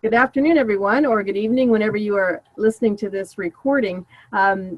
Good afternoon, everyone, or good evening whenever you are listening to this recording.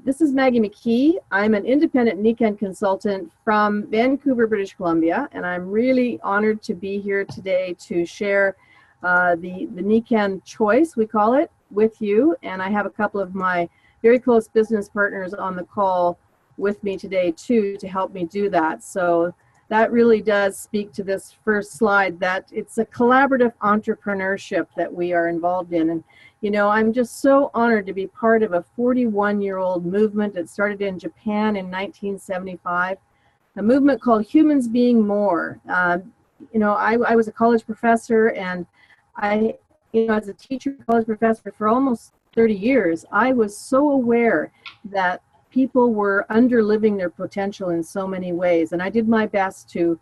This is Maggie McKee. I'm an independent Nikken consultant from Vancouver, British Columbia, and I'm really honored to be here today to share the Nikken choice, we call it, with you. And I have a couple of my very close business partners on the call with me today, too, to help me do that. So that really does speak to this first slide, that it's a collaborative entrepreneurship that we are involved in. And, you know, I'm just so honored to be part of a 41-year-old movement that started in Japan in 1975, a movement called Humans Being More. I was a college professor, and as a teacher, college professor for almost 30 years, I was so aware that people were underliving their potential in so many ways. And I did my best to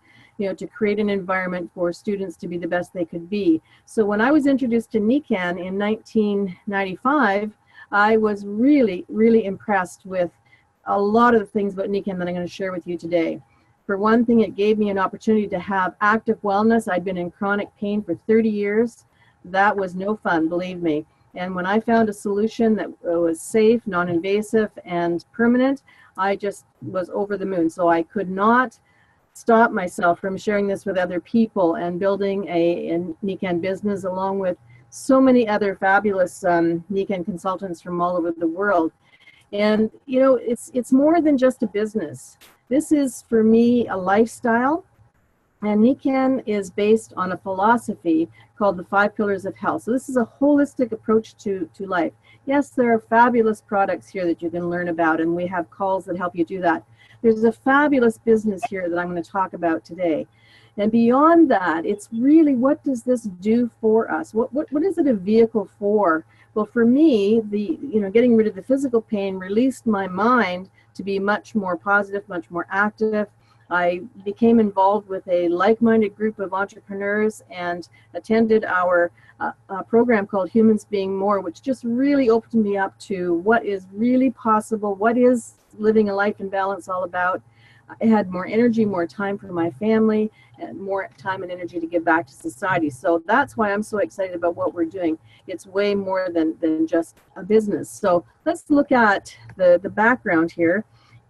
create an environment for students to be the best they could be. So when I was introduced to Nikken in 1995, I was really, really impressed with a lot of the things about Nikken that I'm going to share with you today. For one thing, it gave me an opportunity to have active wellness. I'd been in chronic pain for 30 years. That was no fun, believe me. And when I found a solution that was safe, non-invasive, and permanent, I just was over the moon. So I could not stop myself from sharing this with other people and building a Nikken business along with so many other fabulous Nikken consultants from all over the world. And, it's more than just a business. This is, for me, a lifestyle. And Nikken is based on a philosophy called the 5 Pillars of Health. So this is a holistic approach to life. Yes, there are fabulous products here that you can learn about, and we have calls that help you do that. There's a fabulous business here that I'm going to talk about today. And beyond that, it's really, what does this do for us? What is it a vehicle for? Well, for me, getting rid of the physical pain released my mind to be much more positive, much more active. I became involved with a like-minded group of entrepreneurs and attended our program called Humans Being More, which just really opened me up to what is really possible, what is living a life in balance all about. I had more energy, more time for my family, and more time and energy to give back to society. So that's why I'm so excited about what we're doing. It's way more than just a business. So let's look at the background here.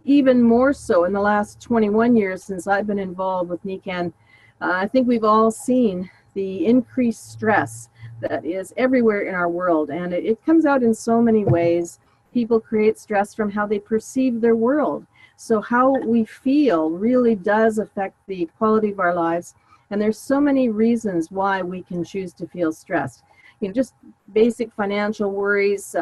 Even more so in the last 21 years since I've been involved with Nikken, I think we've all seen the increased stress that is everywhere in our world. And it comes out in so many ways. People create stress from how they perceive their world. So how we feel really does affect the quality of our lives. And there's so many reasons why we can choose to feel stressed. Just basic financial worries,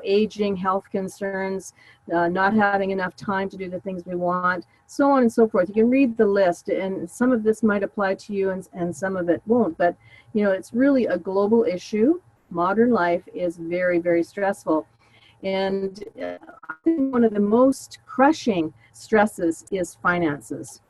aging, health concerns, not having enough time to do the things we want, so on and so forth. You can read the list, and some of this might apply to you and some of it won't. But, it's really a global issue. Modern life is very, very stressful. And I think one of the most crushing stresses is finances.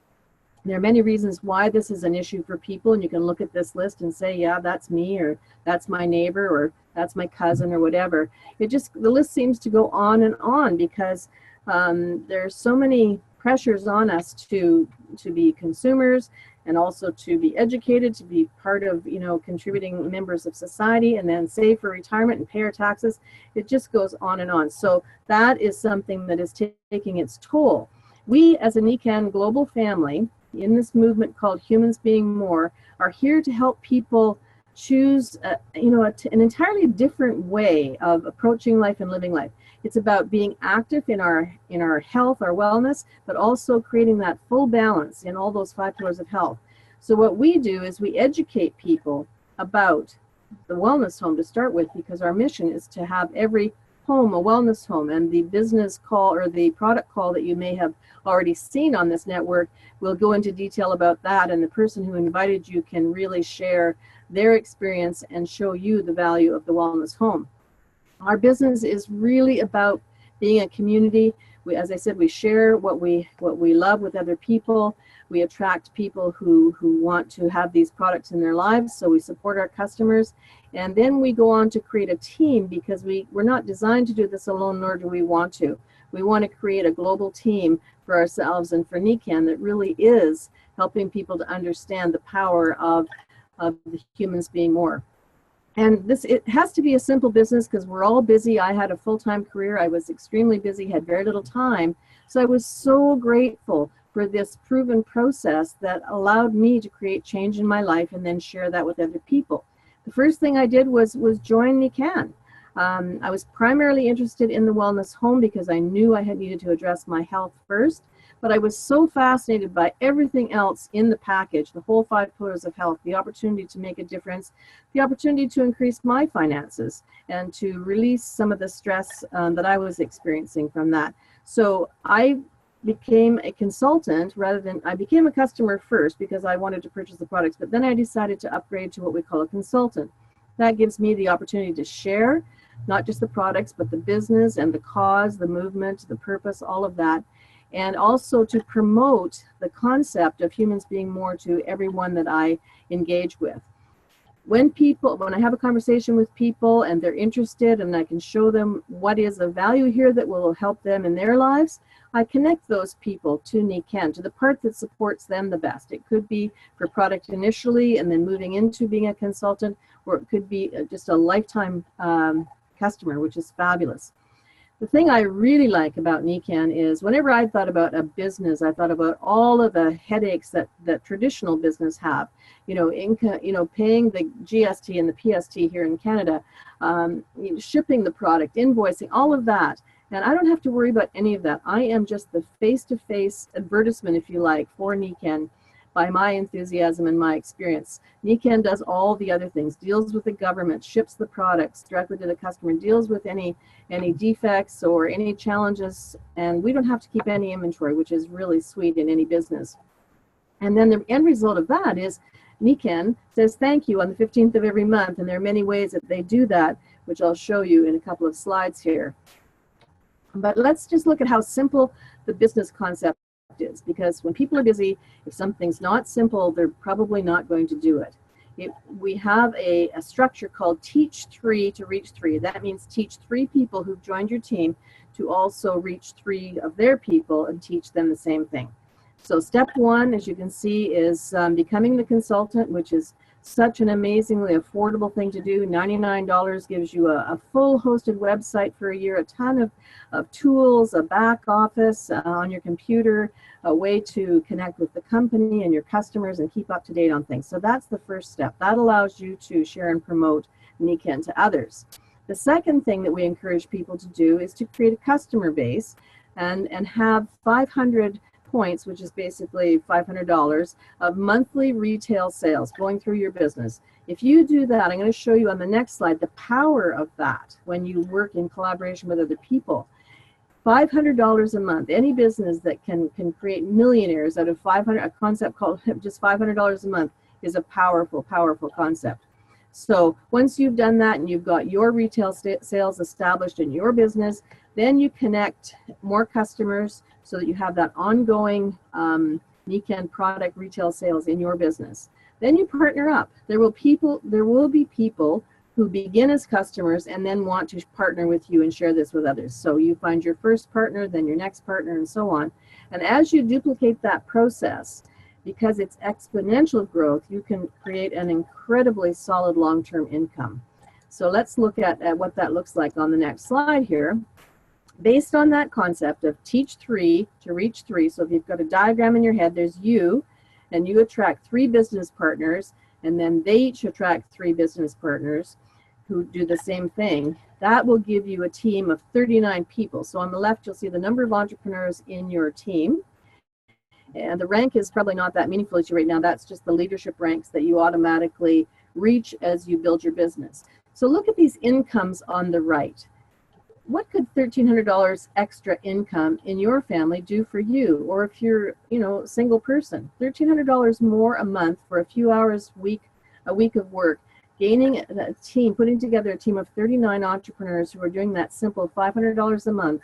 There are many reasons why this is an issue for people, and you can look at this list and say, yeah, that's me, or that's my neighbor, or that's my cousin, or whatever. The list seems to go on because there's so many pressures on us to be consumers and also to be educated, to be part of, contributing members of society, and then save for retirement and pay our taxes. It just goes on and on. So that is something that is taking its toll. We, as a Nikken global family, in this movement called Humans Being More, are here to help people choose an entirely different way of approaching life and living life. It's about being active in our health, our wellness, but also creating that full balance in all those 5 pillars of health. So what we do is we educate people about the wellness home to start with, because our mission is to have every home a wellness home. And the business call, or the product call that you may have already seen on this network, will go into detail about that, and the person who invited you can really share their experience and show you the value of the wellness home. Our business is really about being a community. As I said, we share what we love with other people. We attract people who want to have these products in their lives, so we support our customers. And then we go on to create a team, because we're not designed to do this alone, nor do we want to. We want to create a global team for ourselves and for Nikken that really is helping people to understand the power of the Humans Being More. And it has to be a simple business because we're all busy. I had a full-time career. I was extremely busy, had very little time. So I was so grateful for this proven process that allowed me to create change in my life and then share that with other people. The first thing I did was join Nikken. I was primarily interested in the wellness home because I knew I had needed to address my health first. But I was so fascinated by everything else in the package, the whole 5 pillars of health, the opportunity to make a difference, the opportunity to increase my finances and to release some of the stress that I was experiencing from that. So I became a consultant I became a customer first because I wanted to purchase the products, but then I decided to upgrade to what we call a consultant. That gives me the opportunity to share not just the products, but the business and the cause, the movement, the purpose, all of that. And also to promote the concept of humans being more to everyone that I engage with. When I have a conversation with people and they're interested and I can show them what is of value here that will help them in their lives, I connect those people to Nikken, to the part that supports them the best. It could be for product initially and then moving into being a consultant, or it could be just a lifetime customer, which is fabulous. The thing I really like about Nikken is whenever I thought about a business, I thought about all of the headaches that traditional business have. Paying the GST and the PST here in Canada, shipping the product, invoicing, all of that. And I don't have to worry about any of that. I am just the face-to-face advertisement, if you like, for Nikken by my enthusiasm and my experience. Nikken does all the other things, deals with the government, ships the products directly to the customer, deals with any defects or any challenges, and we don't have to keep any inventory, which is really sweet in any business. And then the end result of that is Nikken says thank you on the 15th of every month, and there are many ways that they do that, which I'll show you in a couple of slides here. But let's just look at how simple the business concept is, because when people are busy, if something's not simple, they're probably not going to do it. We have a structure called Teach 3 to Reach 3. That means teach 3 people who've joined your team to also reach 3 of their people and teach them the same thing. So step 1, as you can see, is becoming the consultant, which is such an amazingly affordable thing to do. $99 gives you a full hosted website for a year, a ton of tools, a back office on your computer, a way to connect with the company and your customers and keep up to date on things. So that's the first step. That allows you to share and promote Nikken to others. The second thing that we encourage people to do is to create a customer base and have 500 points, which is basically $500 of monthly retail sales going through your business. If you do that, I'm going to show you on the next slide the power of that when you work in collaboration with other people. $500 a month, any business that can create millionaires out of 500, a concept called just $500 a month is a powerful, powerful concept. So once you've done that and you've got your retail sales established in your business, then you connect more customers so that you have that ongoing Nikken product retail sales in your business. Then you partner up. There will be people who begin as customers and then want to partner with you and share this with others. So you find your first partner, then your next partner, and so on. And as you duplicate that process, because it's exponential growth, you can create an incredibly solid long-term income. So let's look at what that looks like on the next slide here. Based on that concept of teach 3 to reach 3, so if you've got a diagram in your head, there's you, and you attract 3 business partners, and then they each attract 3 business partners who do the same thing. That will give you a team of 39 people. So on the left, you'll see the number of entrepreneurs in your team. And the rank is probably not that meaningful to you right now. That's just the leadership ranks that you automatically reach as you build your business. So look at these incomes on the right. What could $1,300 extra income in your family do for you? Or if you're, a single person, $1,300 more a month for a few hours a week of work, gaining a team, putting together a team of 39 entrepreneurs who are doing that simple $500 a month,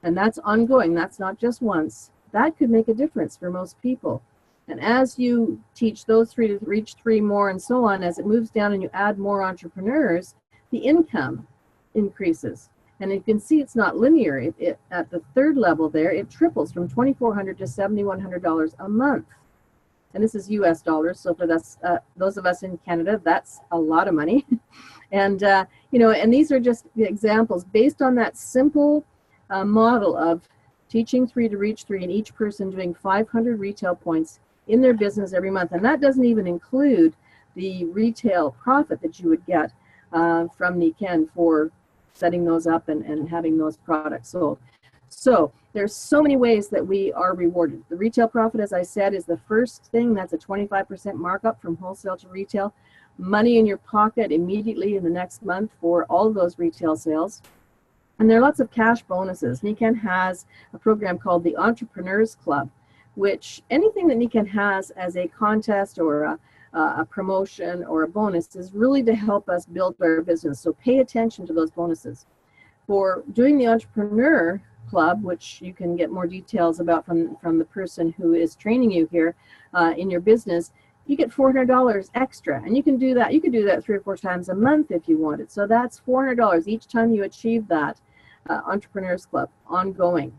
and that's ongoing, that's not just once. That could make a difference for most people. And as you teach those 3 to reach 3 more and so on, as it moves down and you add more entrepreneurs, the income increases. And you can see it's not linear. At the 3rd level there, it triples from $2,400 to $7,100 a month. And this is US dollars, so for those of us in Canada, that's a lot of money. And, and these are just the examples based on that simple model of teaching 3 to reach 3 and each person doing 500 retail points in their business every month. And that doesn't even include the retail profit that you would get from Nikken for setting those up and having those products sold. So there's so many ways that we are rewarded. The retail profit, as I said, is the first thing. That's a 25% markup from wholesale to retail. Money in your pocket immediately in the next month for all of those retail sales. And there are lots of cash bonuses. Nikken has a program called the Entrepreneurs Club, which anything that Nikken has as a contest or a promotion or a bonus is really to help us build our business. So pay attention to those bonuses. For doing the Entrepreneur Club, which you can get more details about from the person who is training you here in your business, you get $400 extra, and you can do that. You can do that 3 or 4 times a month if you wanted. So that's $400 each time you achieve that Entrepreneurs Club, ongoing,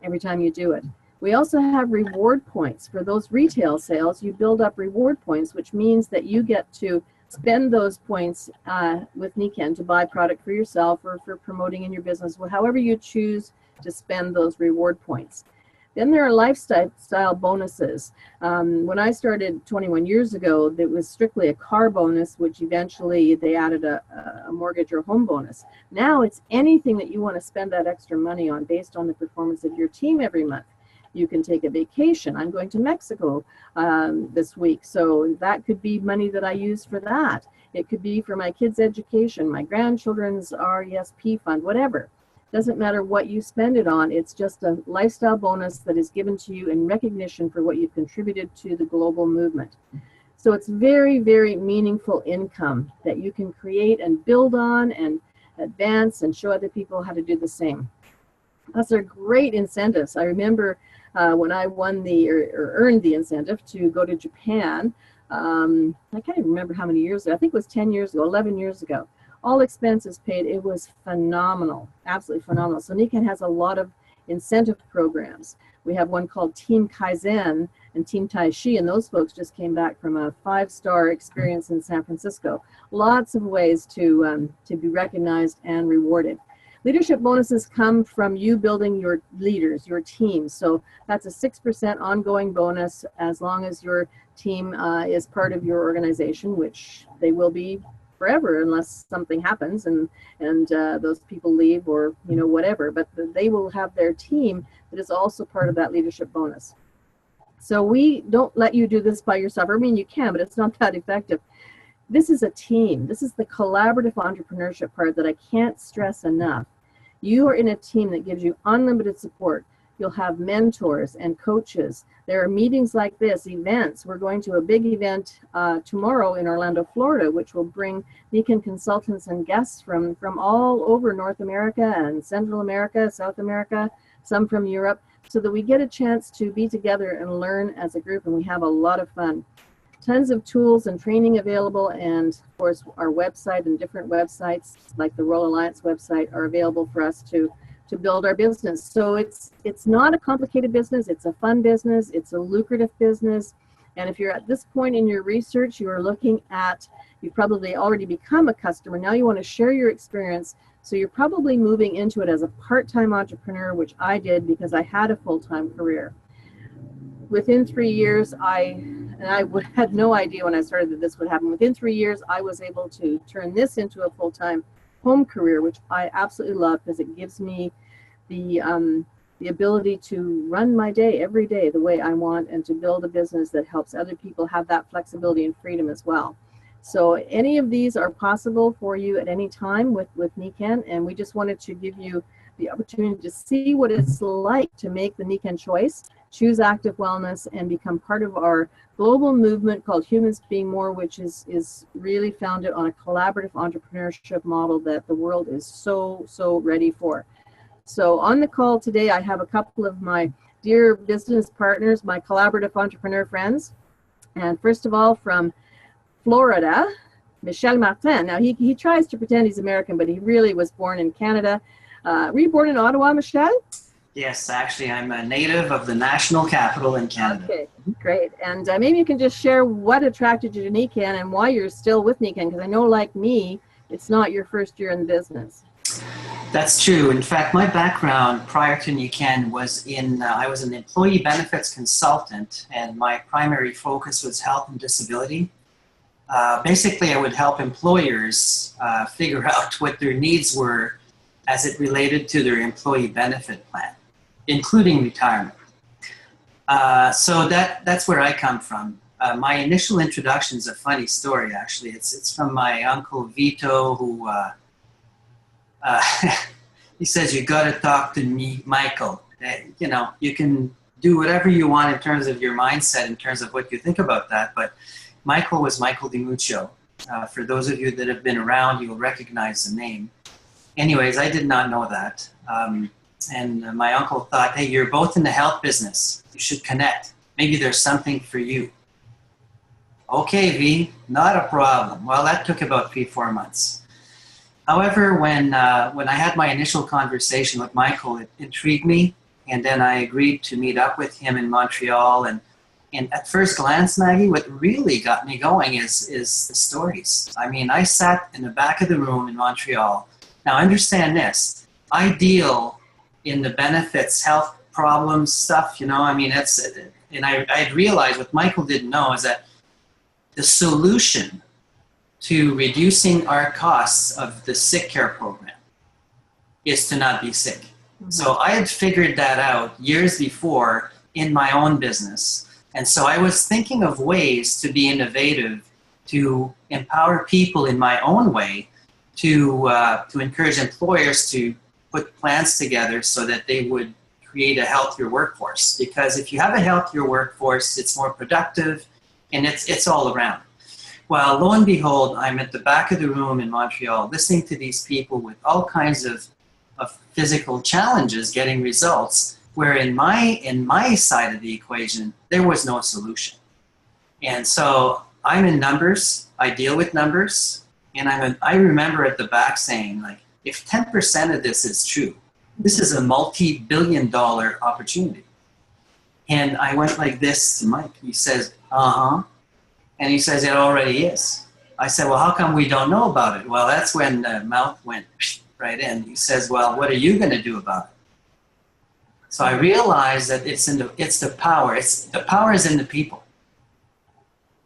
every time you do it. We also have reward points. For those retail sales, you build up reward points, which means that you get to spend those points with Nikken to buy product for yourself or for promoting in your business, however you choose to spend those reward points. Then there are lifestyle bonuses. When I started 21 years ago, it was strictly a car bonus, which eventually they added a mortgage or home bonus. Now it's anything that you want to spend that extra money on based on the performance of your team every month. You can take a vacation. I'm going to Mexico this week, so that could be money that I use for that. It could be for my kids' education, my grandchildren's RESP fund, whatever. Doesn't matter what you spend it on. It's just a lifestyle bonus that is given to you in recognition for what you've contributed to the global movement. So it's very, very meaningful income that you can create and build on and advance and show other people how to do the same. Those are great incentives. I remember when I won or earned the incentive to go to Japan. I can't even remember how many years ago. I think it was 10 years ago, 11 years ago. All expenses paid. It was phenomenal, absolutely phenomenal. So Nikken has a lot of incentive programs. We have one called Team Kaizen and Team Tai Chi, and those folks just came back from a 5-star experience in San Francisco. Lots of ways to be recognized and rewarded. Leadership bonuses come from you building your leaders, your team. So that's a 6% ongoing bonus as long as your team is part of your organization, which they will be forever unless something happens and those people leave or whatever. But they will have their team that is also part of that leadership bonus. So we don't let you do this by yourself. I mean, you can, but it's not that effective. This is a team. This is the collaborative entrepreneurship part that I can't stress enough. You are in a team that gives you unlimited support. You'll have mentors and coaches. There are meetings like this, events. We're going to a big event tomorrow in Orlando, Florida, which will bring Nikken consultants and guests from all over North America and Central America, South America, some from Europe, so that we get a chance to be together and learn as a group, and we have a lot of fun. Tons of tools and training available, and of course our website and different websites like the World Alliance website are available for us to build our business. So it's not a complicated business, it's a fun business, it's a lucrative business. And if you're at this point in your research, you are looking at, you've probably already become a customer, now you want to share your experience. So you're probably moving into it as a part-time entrepreneur, which I did because I had a full-time career. Within 3 years, I had no idea when I started that this would happen. Within 3 years, I was able to turn this into a full-time home career, which I absolutely love because it gives me the ability to run my day every day the way I want and to build a business that helps other people have that flexibility and freedom as well. So any of these are possible for you at any time with Nikken, and we just wanted to give you the opportunity to see what it's like to make the Nikken choice, choose active wellness, and become part of our global movement called Humans Being More, which is really founded on a collaborative entrepreneurship model that the world is so ready for. So on the call today, I have a couple of my dear business partners, my collaborative entrepreneur friends. And first of all, from Florida, Michel Martin. Now he tries to pretend he's American, but he really was born in Canada. Were you born in Ottawa, Michel? Yes, actually, I'm a native of the national capital in Canada. Okay, great. And maybe you can just share what attracted you to Nikken and why you're still with Nikken, because I know, like me, it's not your first year in the business. That's true. In fact, my background prior to Nikken was I was an employee benefits consultant, and my primary focus was health and disability. Basically, I would help employers figure out what their needs were as it related to their employee benefit plan, including retirement. So that's where I come from. My initial introduction is a funny story, actually. It's from my uncle Vito, who he says, "You got to talk to me, Michael. You know, you can do whatever you want in terms of your mindset, in terms of what you think about that, but Michael was Michael DiMuccio. For those of you that have been around, you'll recognize the name. Anyways, I did not know that. And my uncle thought, hey, you're both in the health business. You should connect. Maybe there's something for you. Okay, V, not a problem. Well, that took about 3-4 months. However, when I had my initial conversation with Michael, it intrigued me. And then I agreed to meet up with him in Montreal. And at first glance, Maggie, what really got me going is the stories. I mean, I sat in the back of the room in Montreal. Now, understand this. I deal in the benefits, health problems stuff, you know. I mean, and I realized what Michael didn't know is that the solution to reducing our costs of the sick care program is to not be sick. Mm-hmm. So I had figured that out years before in my own business. And so I was thinking of ways to be innovative, to empower people in my own way, to encourage employers to put plans together so that they would create a healthier workforce. Because if you have a healthier workforce, it's more productive and it's all around. Well, lo and behold, I'm at the back of the room in Montreal listening to these people with all kinds of physical challenges getting results, where in my side of the equation, there was no solution. And so I'm in numbers, I deal with numbers, and I remember at the back saying, like, if 10% of this is true, this is a multi-billion-dollar opportunity. And I went like this to Mike. He says, uh-huh. And he says, it already is. I said, well, how come we don't know about it? Well, that's when the mouth went right in. He says, well, what are you going to do about it? So I realized that it's the power. The power is in the people.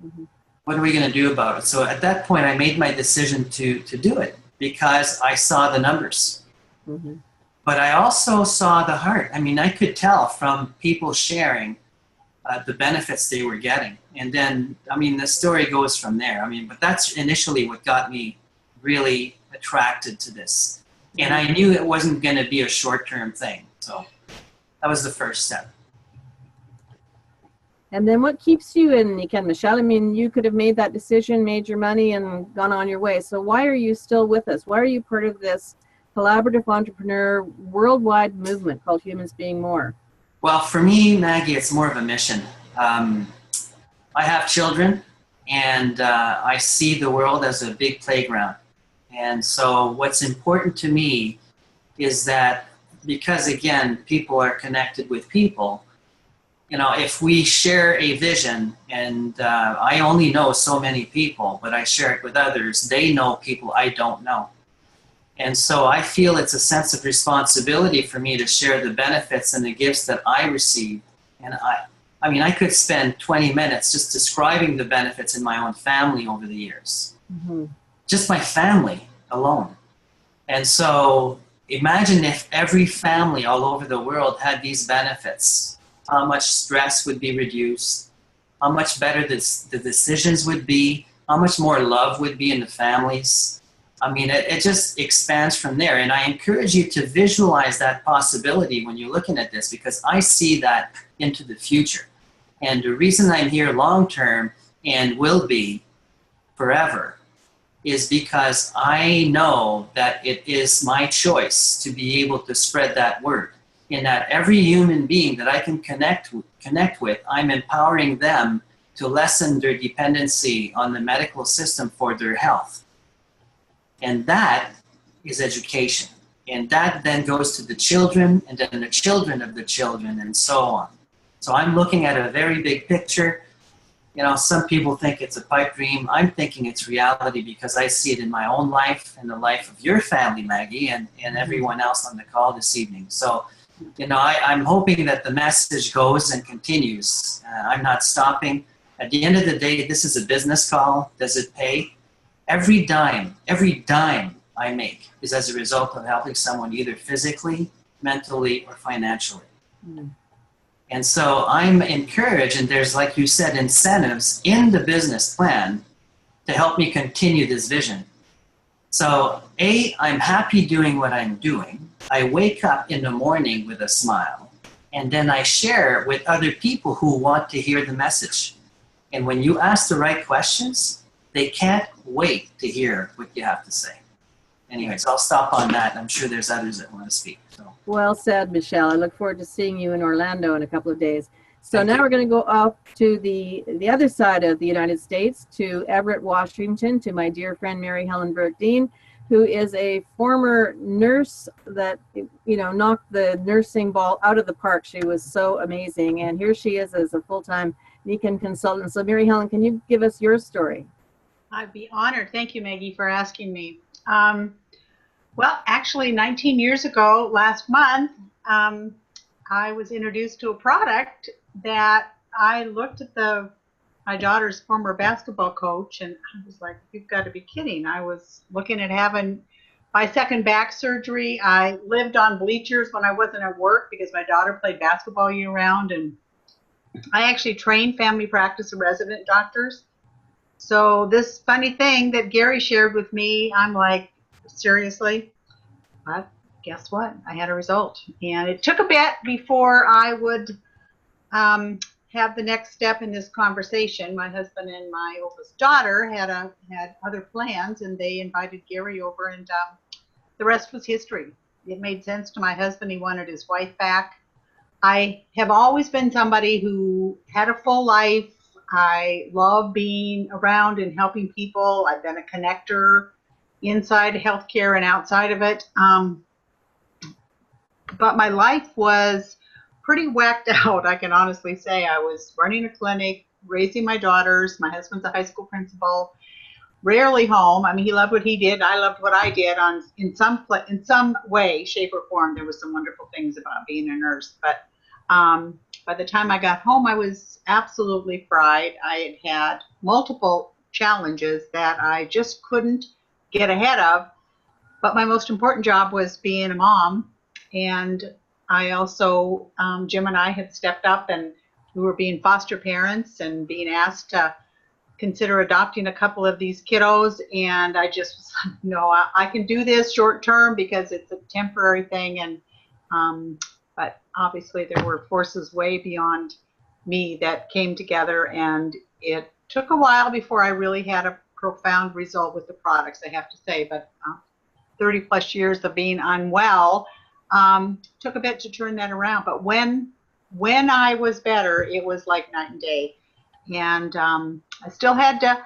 Mm-hmm. What are we going to do about it? So at that point, I made my decision to do it because I saw the numbers. Mm-hmm. But I also saw the heart. I mean, I could tell from people sharing the benefits they were getting. And then, I mean, the story goes from there. I mean, but that's initially what got me really attracted to this. And I knew it wasn't going to be a short-term thing. So that was the first step. And then what keeps you in Nikken, Michelle? I mean, you could have made that decision, made your money, and gone on your way. So why are you still with us? Why are you part of this collaborative entrepreneur worldwide movement called Humans Being More? Well, for me, Maggie, it's more of a mission. I have children, and I see the world as a big playground. And so what's important to me is that, because again, people are connected with people, you know, if we share a vision, and I only know so many people, but I share it with others, they know people I don't know. And so I feel it's a sense of responsibility for me to share the benefits and the gifts that I receive. And I mean, I could spend 20 minutes just describing the benefits in my own family over the years. Mm-hmm. Just my family alone. And so imagine if every family all over the world had these benefits, how much stress would be reduced, how much better the decisions would be, how much more love would be in the families. I mean, it just expands from there. And I encourage you to visualize that possibility when you're looking at this, because I see that into the future. And the reason I'm here long-term and will be forever is because I know that it is my choice to be able to spread that word. In that every human being that I can connect with, I'm empowering them to lessen their dependency on the medical system for their health. And that is education. And that then goes to the children, and then the children of the children, and so on. So I'm looking at a very big picture. You know, some people think it's a pipe dream. I'm thinking it's reality because I see it in my own life and the life of your family, Maggie, and everyone else on the call this evening. So, you know, I'm hoping that the message goes and continues. I'm not stopping. At the end of the day, this is a business call. Does it pay? Every dime I make is as a result of helping someone either physically, mentally, or financially. Mm. And so I'm encouraged, and there's, like you said, incentives in the business plan to help me continue this vision. So, I'm happy doing what I'm doing. I wake up in the morning with a smile, and then I share with other people who want to hear the message. And when you ask the right questions, they can't wait to hear what you have to say. Anyways, I'll stop on that. I'm sure there's others that want to speak. So. Well said, Michelle. I look forward to seeing you in Orlando in a couple of days. So now we're going to go off to the other side of the United States, to Everett, Washington, to my dear friend Mary Helen Burke-Dean, who is a former nurse that, you know, knocked the nursing ball out of the park. She was so amazing. And here she is as a full-time Nikken consultant. So Mary Helen, can you give us your story? I'd be honored. Thank you, Maggie, for asking me. Well, actually, 19 years ago, last month, I was introduced to a product that I looked at my daughter's former basketball coach, and I was like, you've got to be kidding. I was looking at having my second back surgery. I lived on bleachers when I wasn't at work because my daughter played basketball year-round, and I actually trained family practice and resident doctors. So this funny thing that Gary shared with me, I'm like, seriously? But guess what? I had a result. And it took a bit before I would have the next step in this conversation. My husband and my oldest daughter had other plans, and they invited Gary over, and the rest was history. It made sense to my husband. He wanted his wife back. I have always been somebody who had a full life. I love being around and helping people. I've been a connector inside healthcare and outside of it. But my life was pretty whacked out, I can honestly say. I was running a clinic, raising my daughters. My husband's a high school principal, rarely home. I mean, he loved what he did. I loved what I did in some way, shape, or form. There was some wonderful things about being a nurse. But by the time I got home, I was absolutely fried. I had multiple challenges that I just couldn't get ahead of. But my most important job was being a mom. And I also, Jim and I had stepped up, and we were being foster parents and being asked to consider adopting a couple of these kiddos. And I just was like, no, I can do this short term because it's a temporary thing. And but obviously there were forces way beyond me that came together, and it took a while before I really had a profound result with the products, I have to say. But 30 plus years of being unwell took a bit to turn that around. But when I was better, it was like night and day. And I still had to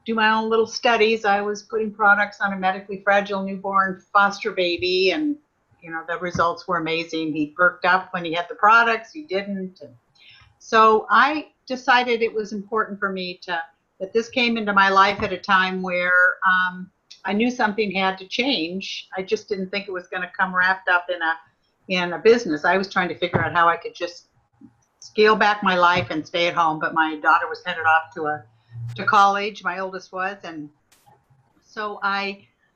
do my own little studies. I was putting products on a medically fragile newborn foster baby, and you know, the results were amazing. He perked up when he had the products, he didn't. And so I decided it was important for me that this came into my life at a time where I knew something had to change. I just didn't think it was going to come wrapped up in a business. I was trying to figure out how I could just scale back my life and stay at home. But my daughter was headed off to college, my oldest was, and so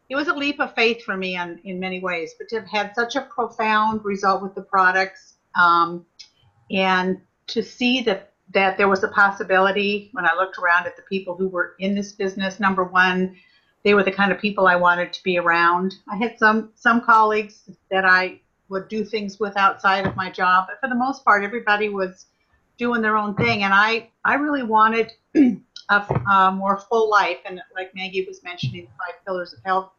it was a leap of faith for me in many ways. But to have had such a profound result with the products, and to see that there was a possibility when I looked around at the people who were in this business. Number one, they were the kind of people I wanted to be around. I had some colleagues that I would do things with outside of my job, but for the most part, everybody was doing their own thing. And I really wanted a more full life. And like Maggie was mentioning, 5 pillars of health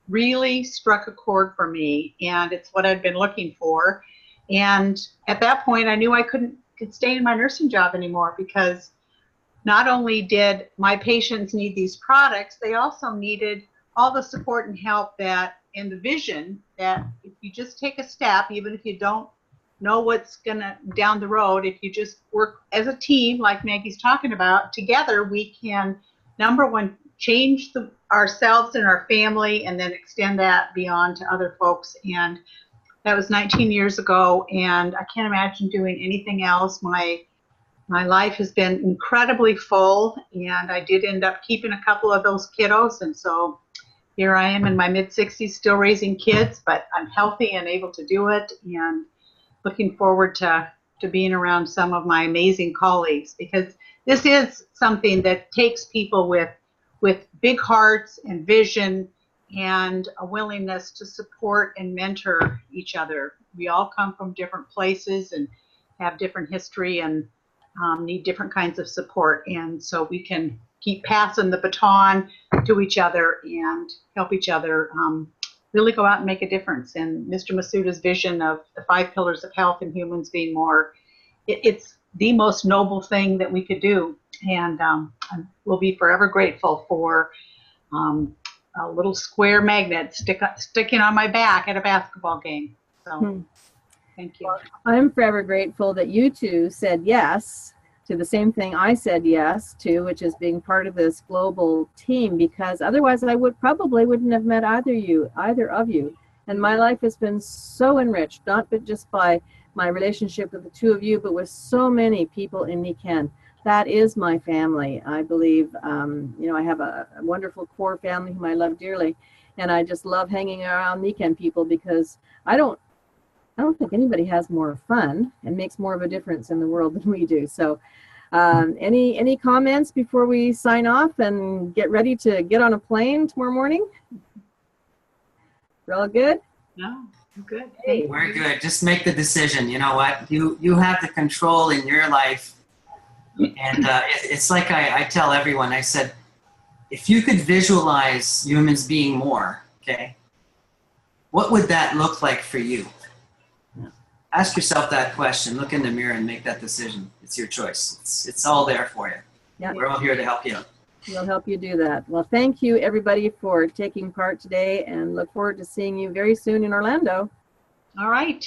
really struck a chord for me, and it's what I'd been looking for. And at that point, I knew I couldn't stay in my nursing job anymore, because not only did my patients need these products, they also needed all the support and help and the vision that if you just take a step, even if you don't know what's gonna down the road. If you just work as a team, like Maggie's talking about, together we can, number one, change ourselves and our family, and then extend that beyond to other folks. And that was 19 years ago, and I can't imagine doing anything else. My life has been incredibly full, and I did end up keeping a couple of those kiddos, and so here I am in my mid-60s still raising kids, but I'm healthy and able to do it, and looking forward to being around some of my amazing colleagues, because this is something that takes people with big hearts and vision and a willingness to support and mentor each other. We all come from different places and have different history and need different kinds of support, and so we can keep passing the baton to each other and help each other really go out and make a difference. And Mr. Masuda's vision of the 5 pillars of health and humans being more, it's the most noble thing that we could do, and we'll be forever grateful for a little square magnet sticking on my back at a basketball game. So thank you. I'm forever grateful that you two said yes to the same thing I said yes to, which is being part of this global team, because otherwise I wouldn't have met either of you. And my life has been so enriched, not but just by my relationship with the two of you, but with so many people in Nikken. That is my family, I believe. I have a wonderful core family whom I love dearly, and I just love hanging around Nikken people, because I don't think anybody has more fun and makes more of a difference in the world than we do. So any comments before we sign off and get ready to get on a plane tomorrow morning? We're all good? No, I'm good. Hey. We're good. Just make the decision. You know what? You have the control in your life. And it's like I tell everyone, I said, if you could visualize humans being more, okay, what would that look like for you? Ask yourself that question. Look in the mirror and make that decision. It's your choice. It's all there for you. Yep. We're all here to help you. We'll help you do that. Well, thank you, everybody, for taking part today, and look forward to seeing you very soon in Orlando. All right.